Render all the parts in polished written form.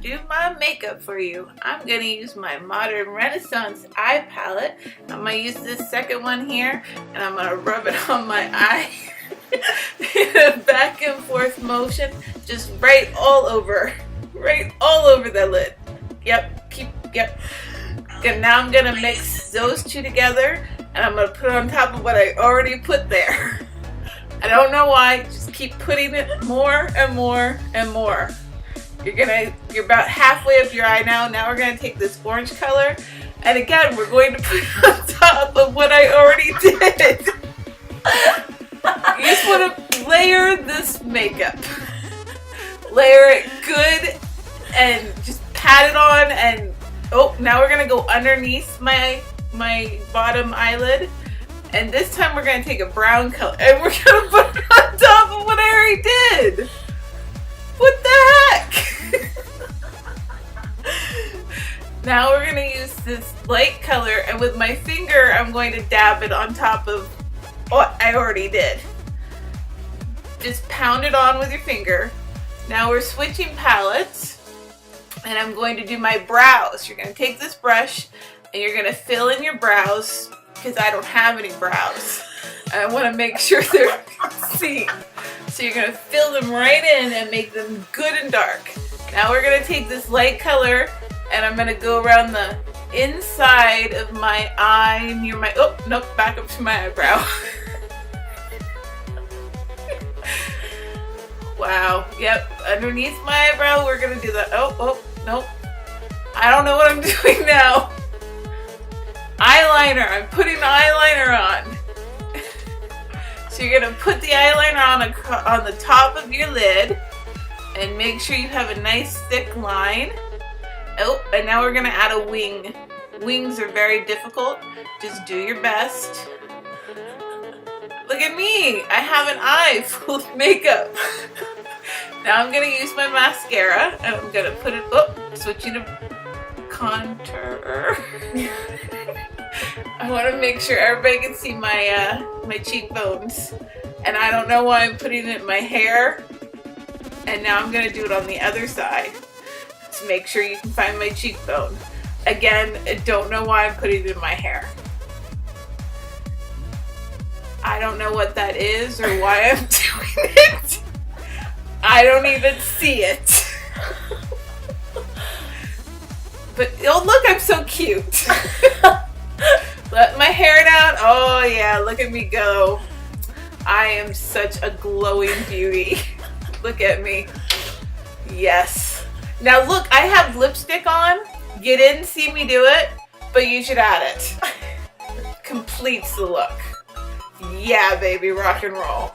do my makeup for you. I'm gonna use my Modern Renaissance eye palette. I'm gonna use this second one here, and I'm gonna rub it on my eye in a back and forth motion, just right all over the lid. Yep. And now I'm gonna mix those two together, and I'm gonna put it on top of what I already put there. I don't know why, just keep putting it more and more and more. You're about halfway up your eye now. Now we're gonna take this orange color, and again, we're going to put it on top of what I already did. You just wanna layer this makeup. Layer it good, and just pat it on, and oh, now we're gonna go underneath my bottom eyelid. And this time we're going to take a brown color and we're going to put it on top of what I already did. What the heck? Now we're going to use this light color, and with my finger I'm going to dab it on top of what I already did. Just pound it on with your finger. Now we're switching palettes, and I'm going to do my brows. You're going to take this brush and you're going to fill in your brows, because I don't have any brows. I want to make sure they're seen. So you're going to fill them right in and make them good and dark. Now we're going to take this light color, and I'm going to go around the inside of my eye near my, oh, nope, back up to my eyebrow. Wow, yep, underneath my eyebrow we're going to do that. Oh, nope. I don't know what I'm doing now. Eyeliner, I'm putting eyeliner on. So you're gonna put the eyeliner on the top of your lid, and make sure you have a nice thick line. Oh, and now we're gonna add a wing. Wings are very difficult. Just do your best. Look at me, I have an eye full of makeup. Now I'm gonna use my mascara, and I'm gonna put it, switching to contour. I want to make sure everybody can see my my cheekbones, and I don't know why I'm putting it in my hair. And now I'm going to do it on the other side to make sure you can find my cheekbone. Again, I don't know why I'm putting it in my hair. I don't know what that is or why I'm doing it. I don't even see it. But oh look, I'm so cute. Let my hair down. Oh yeah, look at me go. I am such a glowing beauty. Look at me. Yes. Now look, I have lipstick on. You didn't see me do it, but you should add it. Completes the look. Yeah, baby, rock and roll.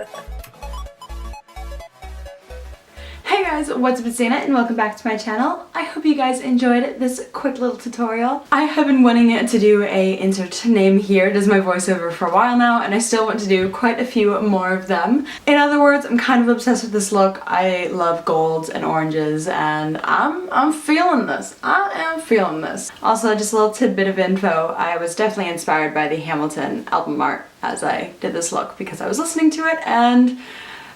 Hey guys, what's up, it's Dana, and welcome back to my channel. I hope you guys enjoyed this quick little tutorial. I have been wanting to do a insert name here as my voiceover for a while now, and I still want to do quite a few more of them. In other words, I'm kind of obsessed with this look. I love golds and oranges, and I'm feeling this. I am feeling this. Also, just a little tidbit of info, I was definitely inspired by the Hamilton album art as I did this look because I was listening to it, and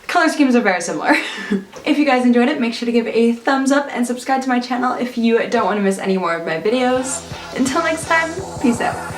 color schemes are very similar. If you guys enjoyed it, make sure to give a thumbs up and subscribe to my channel if you don't want to miss any more of my videos. Until next time, peace out.